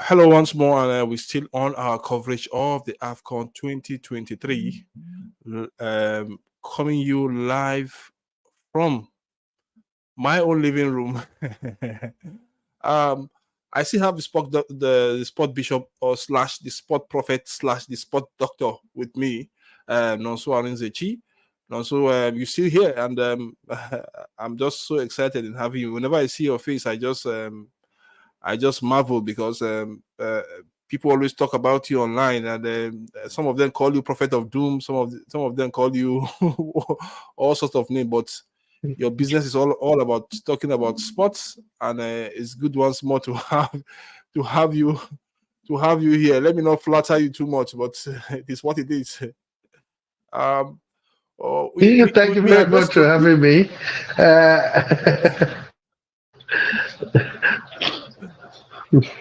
Hello once more, and we're still on our coverage of the AFCON 2023, coming you live from my own living room. I still have the sport bishop or slash the sport prophet slash the sport doctor with me, Nonso Arinzechi. Nonso, you're still here, and I'm just so excited in having you. Whenever I see your face, I just marvel because people always talk about you online, and some of them call you prophet of doom. Some of them call you all sorts of names. But your business is all about talking about sports, and it's good once more to have you here. Let me not flatter you too much, but it is what it is. Thank you very much for having me.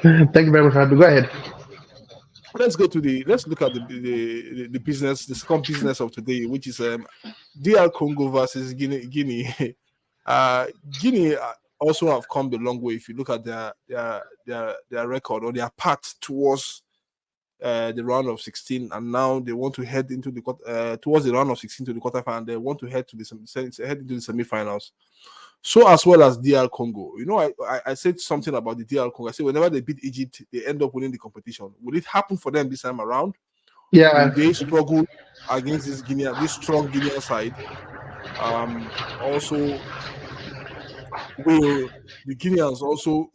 Thank you very much for having me. Go ahead. Let's look at the business, the second business of today, which is DR Congo versus Guinea. Guinea also have come the long way. If you look at their record or their path towards the round of 16, and now they want to head into the towards the round of 16 to the quarterfinal. They want to head into the semi-finals. So as well as DR Congo. You know, I said something about the DR Congo. I said whenever they beat Egypt, they end up winning the competition. Will it happen for them this time around? Yeah. Will they struggle against this strong Guinean side? Also, will the Guineans also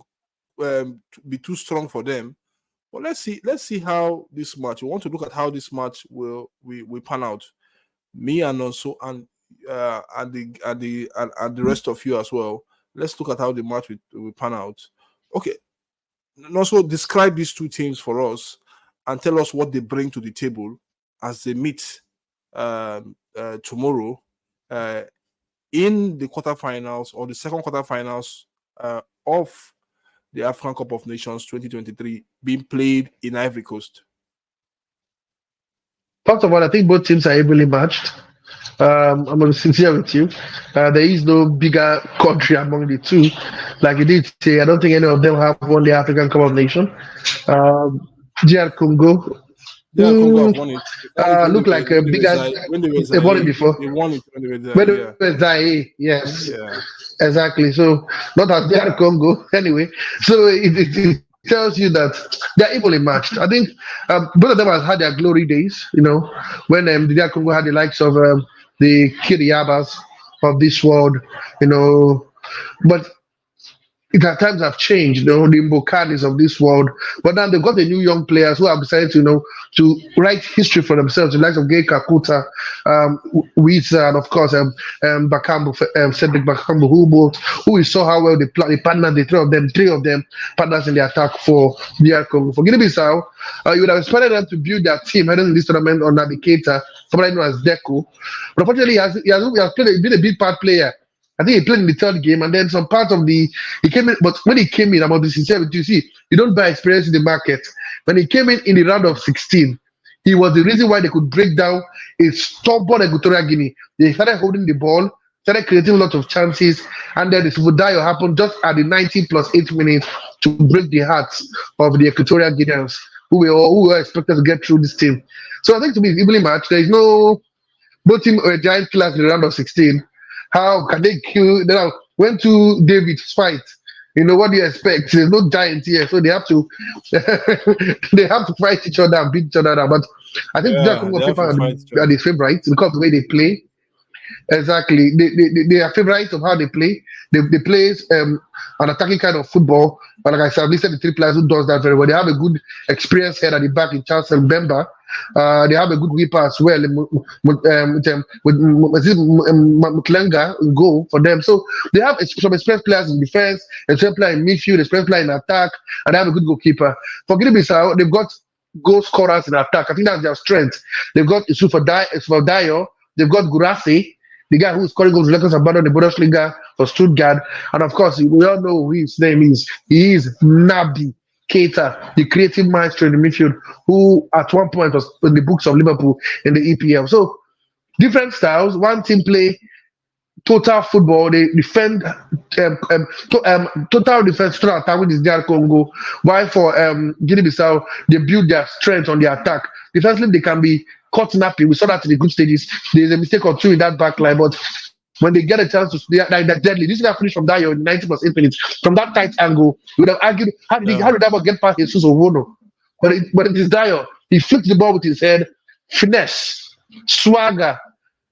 be too strong for them? But let's see how this match. We want to look at how this match will pan out. Me and also and the rest of you as well. Let's look at how the match will pan out. Okay. And also describe these two teams for us and tell us what they bring to the table as they meet tomorrow in the quarterfinals or the second quarterfinals of the African Cup of Nations 2023 being played in Ivory Coast. First of all, I think both teams are evenly matched. I'm going to be sincere with you. There is no bigger country among the two. Like you did say, I don't think any of them have won the African Cup of Nations. DR Congo. Congo have won it. Look like a bigger. They won it before. They won it when they were Zaire. Yes. Yeah. Exactly. So not as DR Congo anyway. So it tells you that they're evenly matched. I think both of them have had their glory days, you know, when the DR Congo had the likes of the Kiriyabas of this world, you know, but it at times have changed, you know, the Mbokanis of this world. But now they've got the new young players who have decided to, you know, to write history for themselves, the likes of Gay Kakuta, Wiza, and of course, Bakambu, Cedric Bakambu, who we saw how well they partnered, the three of them partners in the attack for DR Congo. For Guinea-Bissau, you would have expected them to build their team heading in this tournament on Navigator, somebody known as Deco. But unfortunately, he has been a big part player. I think he played in the third game, and then some part of he came in. But when he came in, about the sincerity, you see, you don't buy experience in the market. When he came in the round of 16, he was the reason why they could break down a stubborn Equatorial Guinea. They started holding the ball, started creating a lot of chances, and then the Subudayo happened just at the 90 plus 8 minutes to break the hearts of the Equatorial Guineans, who were expected to get through this team. So I think to me, it's evenly matched. There is no both teams were giant killers in the round of 16. How can they kill? Then when to David's fight, you know what do you expect? There's no giant here, so they have to they have to fight each other and beat each other. But I think Congo are the favorites because of the way they play. Exactly, they are favorites of how they play. They play an attacking kind of football. But like I said, I've listed the three players who does that very well. They have a good experienced head at the back in Charles and Bemba. They have a good whipper as well with Muklenga in goal for them. So they have some experienced players in defense, experienced player in midfield, experienced player in attack, and they have a good goalkeeper. For Guinea-Bissau, they've got goal scorers in attack. I think that's their strength. They've got Isufa, they've got Gurasi, the guy who's scoring goals with Abandon the Bundesliga for Stuttgart, and of course we all know who his name is. He is Nabi Keita, the creative maestro in the midfield, who at one point was in the books of Liverpool in the EPL. So different styles. One team play total football. They defend total defense, total attack with this DR Congo. While for Guinea-Bissau, they build their strength on the attack. Defensively, they can be caught napping. We saw that in the group stages. There's a mistake or two in that back line, but when they get a chance to, they're deadly. This guy finished from that in 90+8 minutes. From that tight angle, you would have argued, how did that ball get past Jesus Owono? But it is Dio. He flicked the ball with his head, finesse, swagger.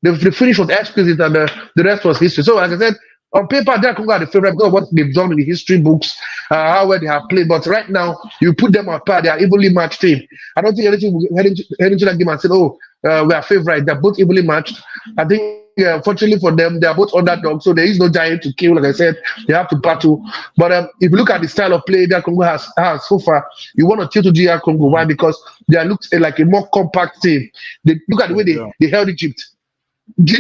The finish was exquisite, and the rest was history. So, like I said, on paper, they're Congo are the favorite because of what they've done in the history books, how well they have played. But right now, you put them apart, they are evenly matched team. I don't think anything will head into that game and say, oh, we are favorite. They're both evenly matched. I think, fortunately for them, they are both underdogs, so there is no giant to kill. Like I said, they have to battle. But if you look at the style of play that Congo has so far, you want to tilt to GR Congo. Why? Because they look like a more compact team. They look at the way they held Egypt. They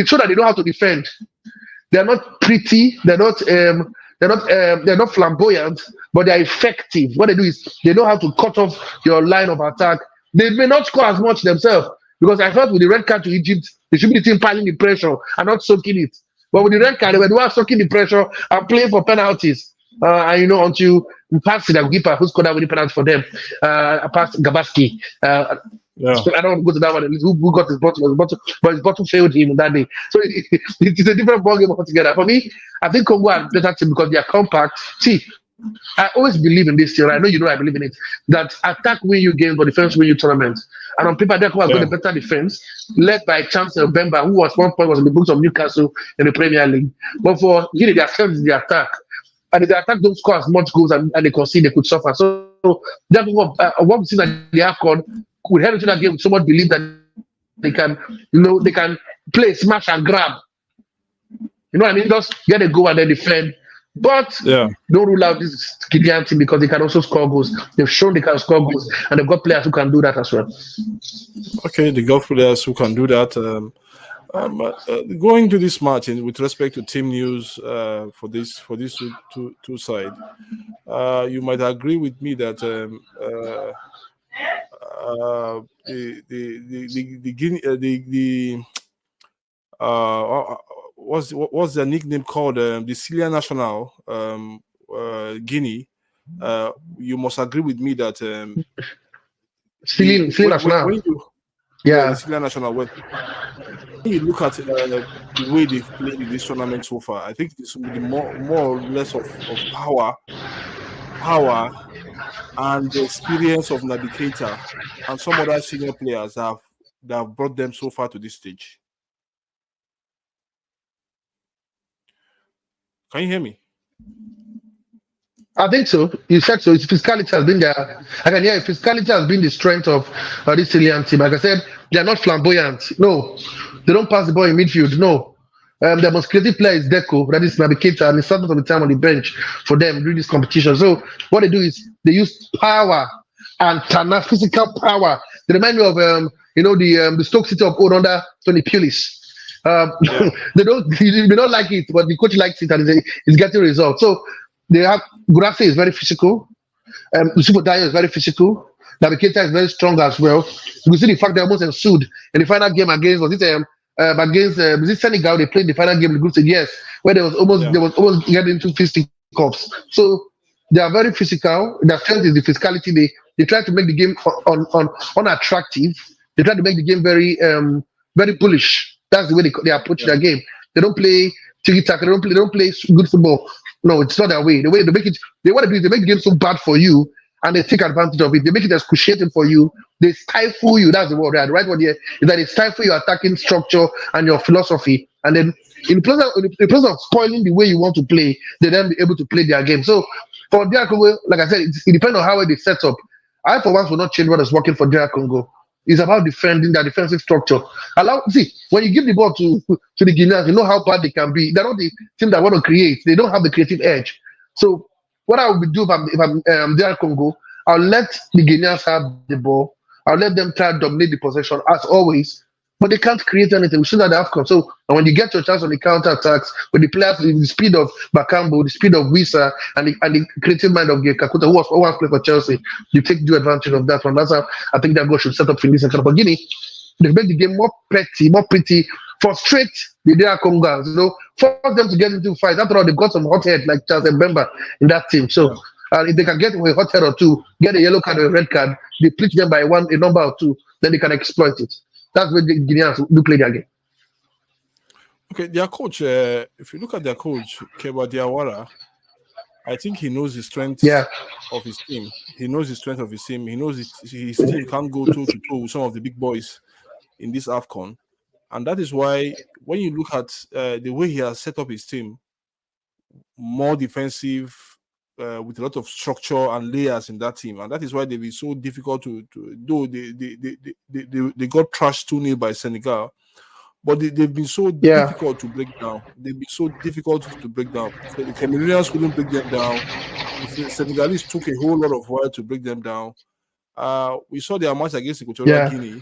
show that they know how to defend. They're not pretty. They're not flamboyant, but they're effective. What they do is they know how to cut off your line of attack. They may not score as much themselves because I thought with the red card to Egypt, they should be the team piling the pressure and not soaking it. But with the red card, they were soaking the pressure and playing for penalties. And until we passed the goalkeeper who scored that winning penalty for them, past Gabaski. So I don't want to go to that one. Who got his bottle? But his bottle failed him that day. So it's a different ballgame altogether. For me, I think Congo are better team because they are compact. See, I always believe in this theory. I know you know I believe in it. That attack win you games, but defense win you tournaments. And on paper, Congo has got a better defense, led by Chancellor Bemba, who was 1 point was in the books of Newcastle in the Premier League. But for Guinea, their strength is the attack. And if the attack don't score as much goals and they concede, they could suffer. So that's what we've seen at the AFCON. We head into that game with so much belief that they can play smash and grab. You know what I mean? Just get a goal and then defend. But don't rule out this Guinean team because they can also score goals. They've shown they can score goals, and they've got players who can do that as well. Okay, they got players who can do that. Going to this match, and with respect to team news for these two sides, you might agree with me that what's their nickname called? The Sicilian national, Guinea. You must agree with me that Sicilian national. The Sicilian national. When you look at the way they've played in this tournament so far, I think this will be more or less of power, and the experience of Navigator and some other senior players that have brought them so far to this stage. Can you hear me? I think so. You said so. Its physicality has been there. I can hear physicality has been the strength of this Chilean team. Like I said, they are not flamboyant. No. They don't pass the ball in midfield. No. The most creative player is Deco, that is Navigator, and he started on the time on the bench for them during this competition. So what they do is they use power and physical power. They remind me of the Stoke City of old under Tony Pulis. They don't like it, but the coach likes it and it's getting results. So they have Gurafe is very physical. Yusufu Dayo is very physical. Navigator is very strong as well. You see the fact they almost ensued in the final game against Senegal. They played the final game in the group stage, yes, where they was almost getting into fisticuffs. So they are very physical. Their strength is the physicality. They try to make the game unattractive. They try to make the game very very bullish. That's the way they approach their game. They don't play tiki-taka. They don't play good football. No, it's not that way. The way they make it, they want to do is they make the game so bad for you, and they take advantage of it. They make it excruciating for you. They stifle you. That's the word. The right word here is that they stifle your attacking structure and your philosophy. And then in the process of spoiling the way you want to play, they then be able to play their game. So for DR Congo, like I said, it depends on how they set up. I, for once, will not change what is working for DR Congo. It's about defending their defensive structure. When you give the ball to the Guineans, you know how bad they can be. They're not the team that want to create. They don't have the creative edge. So what I would do if I'm DR Congo, I'll let the Guineans have the ball. I'll let them try to dominate the possession as always. But they can't create anything. We should have the AFCON. So and when you get your chance on the counter attacks with the players, with the speed of Bakambu, the speed of Wisa, and the creative mind of Kakuta, who was playing for Chelsea, you take due advantage of that one. That's how I think that goal should set up for this and Guinea. they make the game more petty, more pretty, frustrate the DR Congos, force them to get into fights. After all, they've got some hot head like Charles Mbemba in that team. So if they can get a hot head or two, get a yellow card or a red card, they bleach them by a number or two, then they can exploit it. That's where the Guineans do play their game. Okay, their coach, if you look at their coach, Keba Diawara, I think he knows the strength of his team. He knows the strength of his team. He knows his team can't go toe-to-toe with some of the big boys in this AFCON. And that is why when you look at the way he has set up his team, more defensive, with a lot of structure and layers in that team. And that is why they've been so difficult to do. They got trashed 2-0 by Senegal. But they've been so difficult to break down. They've been so difficult to break down. The Cameroonians couldn't break them down. The Senegalese took a whole lot of while to break them down. We saw their match against Equatorial Guinea.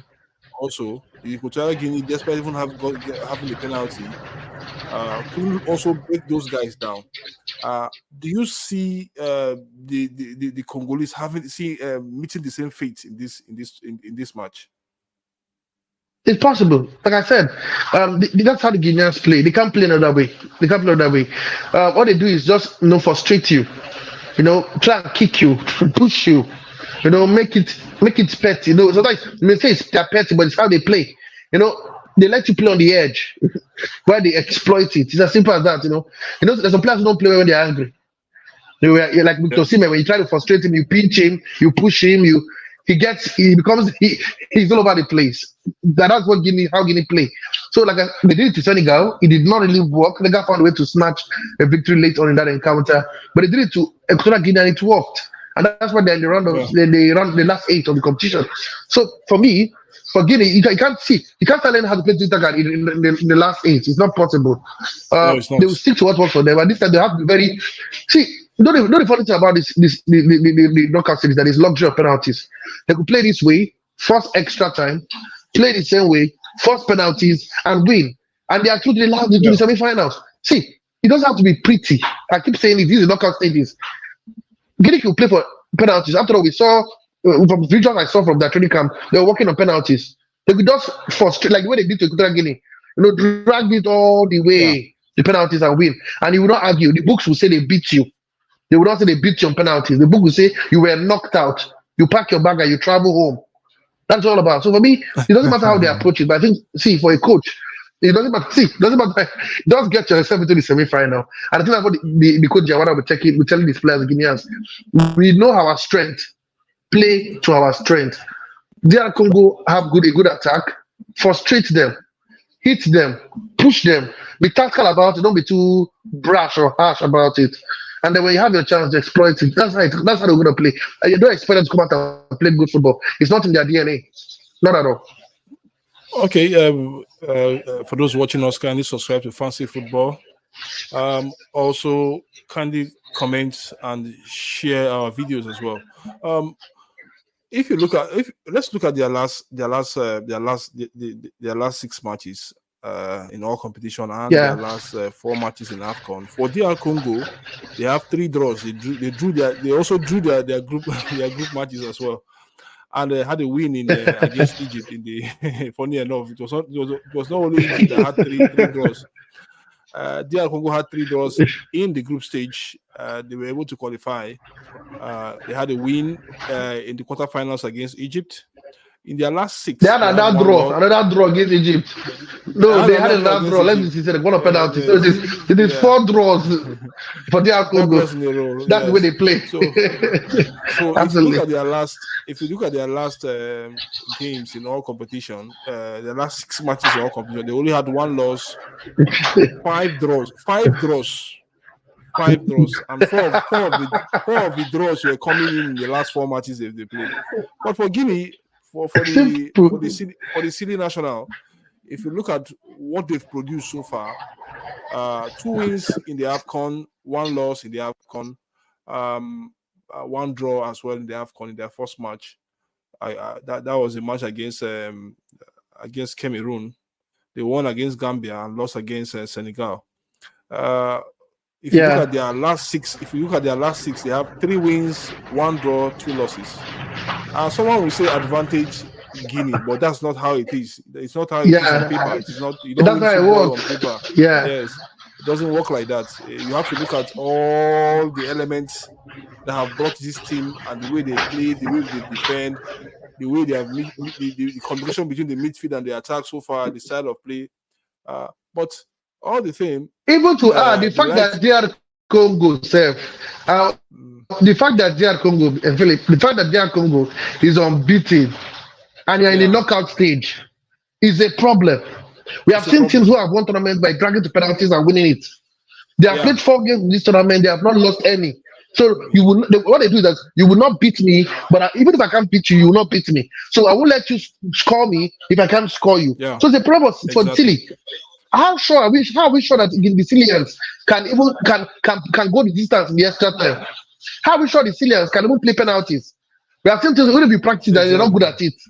Also, the Equatorial Guinea, despite even having a penalty, couldn't also break those guys down. Do you see the Congolese meeting the same fate in this match? It's possible. Like I said, that's how the Guineans play. They can't play another way. What they do is just frustrate you. Try and kick you, push you. Make it petty. Sometimes you may say it's petty, but it's how they play. They let you play on the edge, where they exploit it. It's as simple as that. There's some players who don't play when they're angry. You're like Victor Osimhen, when you try to frustrate him, you pinch him, you push him, he's all over the place. That's how Guinea play. So they did it to Senegal. It did not really work. Senegal found a way to snatch a victory late on in that encounter. But they did it to Equatorial Guinea and it worked. And that's why they're in the round of they run the last 8 of the competition. So for me, for Guinea, you can't learn how to play Twitter in the last 8. It's not possible. They will stick to what works for them. And this time they have to be very the funny thing about the knockout series that is luxury of penalties. They could play this way, force extra time, play the same way, force penalties, and win. And they are truly allowed to do the semi-finals. See, it doesn't have to be pretty. I keep saying it. These are knockout stages. Guinea can play for penalties. After all, we saw from videos I saw from that training camp, they were working on penalties. They could just frustrate, like the way they did to Equatorial Guinea. Drag it all the way, the penalties, and win. And you will not argue. The books will say they beat you. They will not say they beat you on penalties. The book will say you were knocked out. You pack your bag and you travel home. That's all about. So for me, it doesn't matter how they approach it. But I think, for a coach, it doesn't matter. Just get yourself into the semi-final. And I think that's what the coach Jawara will telling these players, the Guineans. We know our strength. Play to our strength. DR Congo have a good attack. Frustrate them. Hit them. Push them. Be tactical about it. Don't be too brash or harsh about it. And then when you have your chance to exploit it, that's how they're going to play. You don't expect them to come out and play good football. It's not in their DNA. Not at all. Okay. For those watching us, kindly subscribe to Fancy Football. Also, kindly comment and share our videos as well. Let's look at their last 6 matches in all competition and their last 4 matches in AFCON. For DR Congo, they have 3 draws. They also drew their group matches as well, and they had a win in against Egypt. Funny enough, it was not only Egypt that had three draws. DR Congo had 3 draws in the group stage. They were able to qualify. They had a win in the quarterfinals against Egypt. In their last 6, they had another draw against Egypt. No, they had another draw. Let me see. They won a penalty. So it is 4 draws for DR Congo. That's the way they play. So if you look at their last games in all competition, their last 6 matches in all competition, they only had 1 loss, 5 draws, and 4 of the draws were coming in the last 4 matches they played. But for Guinea, for the city national, if you look at what they've produced so far, 2 wins in the AFCON, 1 loss in the AFCON, 1 draw as well in the AFCON in their first match. That was a match against Cameroon. They won against Gambia and lost against Senegal. If you look at their last 6, they have 3 wins, 1 draw, 2 losses. Someone will say advantage Guinea, but that's not how it is. It's not how it is on paper. Yeah, It is not. You don't that's win how it football on works. paper. Yeah, Yes, it doesn't work like that. You have to look at all the elements that have brought this team and the way they play, the way they defend, the way they have the combination between the midfield and the attack so far, the style of play. But all the same, even to add the the fact right. that DR Congo self, the fact that DR Congo, Philip, the fact that DR Congo is unbeaten and you're in the Yeah, knockout stage is a problem. We have it's a seen teams problem. who have won tournaments by dragging to penalties and winning it. They have Yeah, played 4 games in this tournament. They have not lost any. So what they do is that you will not beat me, but even if I can't beat you, you will not beat me. So I won't let you score me if I can't score you. yeah, So it's a problem for exactly. Tilly. How are we sure that the Sicilians can even can go the distance in the extra time? How are we sure the Sicilians can even play penalties? We have seen things when we practice that they're not good Exactly. at it.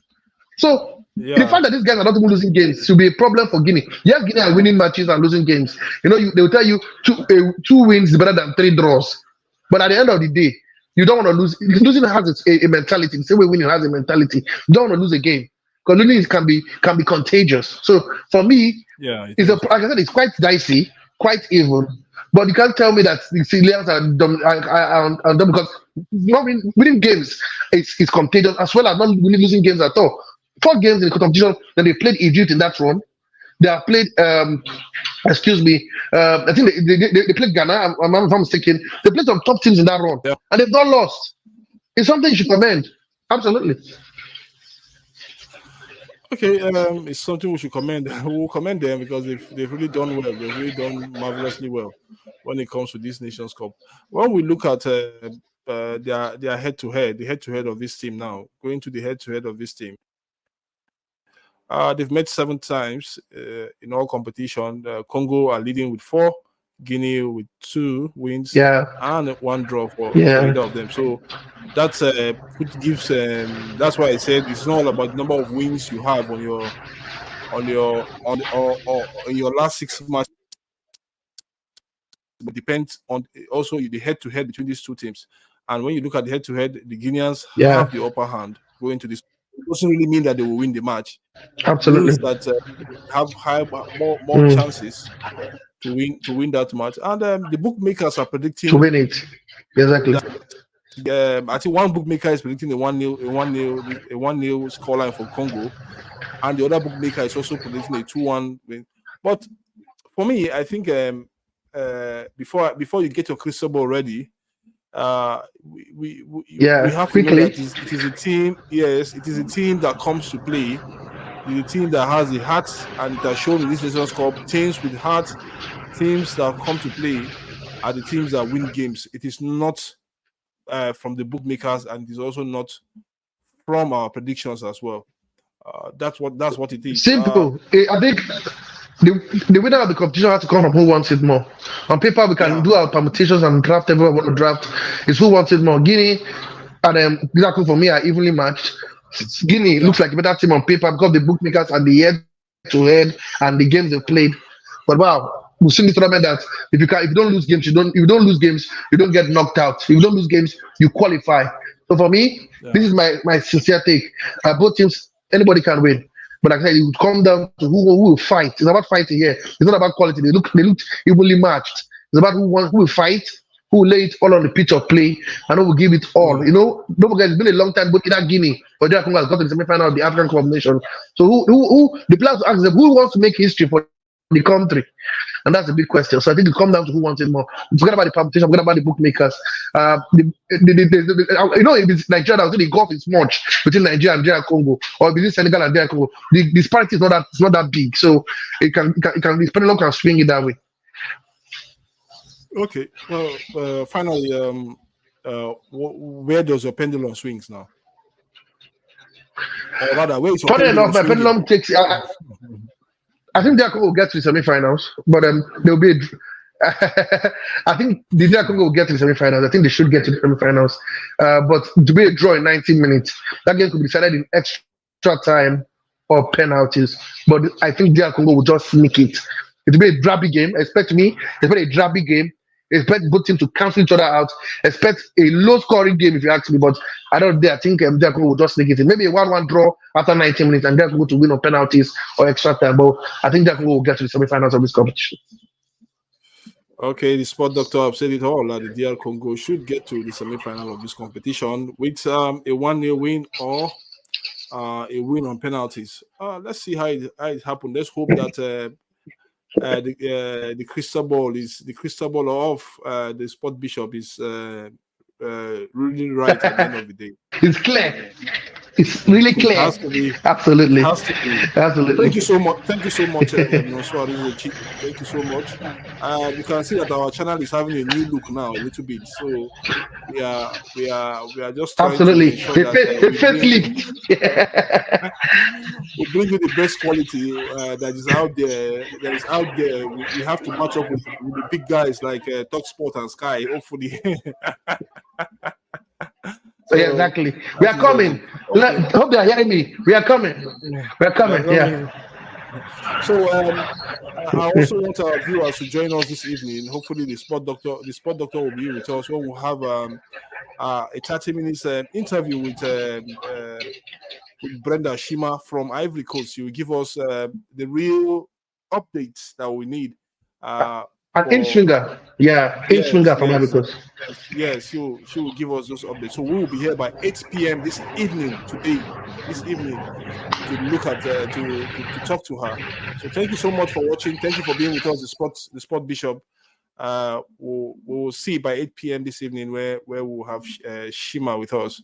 So the Yeah, fact that these guys are not even losing games should be a problem for Guinea. Yes, Guinea are winning matches and losing games. They will tell you two wins is better than 3 draws. But at the end of the day, you don't want to lose. Losing has a mentality. The same way winning has a mentality. You don't want to lose a game because losing can be contagious. So for me, yeah, it it's is. like I said, it's quite dicey, quite even. But you can't tell me that the Sicilians are dumb, are dumb because not winning games is contagious as well as not really losing games at all. 4 games in the competition, then they played Egypt in that run. They have played, excuse me, I think they played Ghana, if I'm not mistaken. They played some top teams in that run, Yeah. and they've not lost. It's something you should commend. Absolutely. Okay, it's something we should commend. We'll commend them because they've really done well. They've really done marvelously well when it comes to this Nations Cup. When we look at their head to head, the head to head of this team now, going to the head to head of this team, they've met 7 times in all competition. Congo are leading with 4, Guinea with 2 wins Yeah, and 1 draw for yeah, either of them. So that's which gives that's why I said it's not all about the number of wins you have on or in your last 6 matches, but depends on also the head to head between these 2 teams. And when you look at the head to head, the Guineans yeah, have the upper hand going to this. It doesn't really mean that they will win the match. It absolutely. means that have more Mm, chances to win that match. And the bookmakers are to predicting win it, exactly. that. I think one bookmaker is predicting a 1-0 scoreline for Congo, and the other bookmaker is also predicting a 2-1 win. But for me, I think before you get your crystal ball ready, we Yeah, have to know quickly. that it is a team. Yes, it is a team that comes to play. It is a team that has the heart, and it has shown in this Nations Cup teams with heart, teams that come to play are the teams that win games. It is not from the bookmakers, and it is also not from our predictions as well. That's what it is. Simple. I think the winner of the competition has to come from who wants it more. On paper, we can Yeah, do our permutations and draft everyone want to draft. It's who wants it more. Guinea and exactly for me are evenly matched. Guinea yeah, looks like a better team on paper because the bookmakers are the head to head and the games they've played. But wow, we've seen this tournament that if you don't lose games, if you don't lose games, you don't get knocked out. If you don't lose games, you qualify. So for me, yeah. this is my sincere take. Both teams, anybody can win. But like I said, it would come down to who will fight. It's about fighting here. It's not about quality. They look evenly matched. It's about who will fight, who will lay it all on the pitch of play, and who will give it all. Mm. Don't forget, it's been a long time, but either Guinea or DR Congo has got to the semi-final of the African Cup of Nations. So who the players ask them who wants to make history for the country? And that's a big question. So I think it comes down to who wants it more. Forget about the competition, forget about the bookmakers. If it's Nigeria, I think the gulf is much between Nigeria and DR Congo, or between Senegal and DR Congo. The disparity is not that big. So it can the pendulum can swing it that way. Okay. Well, finally, where does your pendulum swings now? Or rather, where is your Funny pendulum enough, my swinging? pendulum takes. I think DR Congo will get to the semi-finals, but there'll be. I think the DR Congo will get to the semi-finals. I think they should get to the semi-finals, but to be a draw in 90 minutes, that game could be decided in extra time or penalties. But I think DR Congo will just sneak it. It will be a drabby game. Expect a drabby game. Expect both teams to cancel each other out. Expect a low-scoring game, if you ask me. But I don't dare. I think DR Congo will just sneak it in. Maybe a 1-1 draw after 90 minutes, and DR Congo to win on penalties or extra time. But I think DR Congo will get to the semi-finals of this competition. Okay, the sport doctor have said it all. The DR Congo should get to the semi-final of this competition with a 1-0 win or a win on penalties. Let's see how it happened. Let's hope that the crystal ball of the sport bishop is really right at the end of the day. It's clear. It's really clear. It has to be. Absolutely. It has to be. Absolutely. Thank you so much. Thank you so much. Thank you so much. You can see that our channel is having a new look now, a little bit. So we are just trying absolutely. To ensure that we bring you the best quality that is out there. We have to match up with the big guys like TalkSport and Sky. Hopefully. So, yeah, exactly. We are coming. Okay. Hope they are hearing me. We are coming. We are coming. Yeah. So I also want our viewers to join us this evening. Hopefully, the sport doctor will be with us. When we'll have a 30 minutes interview with Brenda Shima from Ivory Coast. She will give us the real updates that we need. An Inshinga, Inshinga from Ivory Coast. Yes, she will give us those updates. So we will be here by 8 p.m. this evening, to look at to talk to her. So thank you so much for watching. Thank you for being with us, the Sport Bishop. We'll see by 8 p.m. this evening where we'll have Shima with us.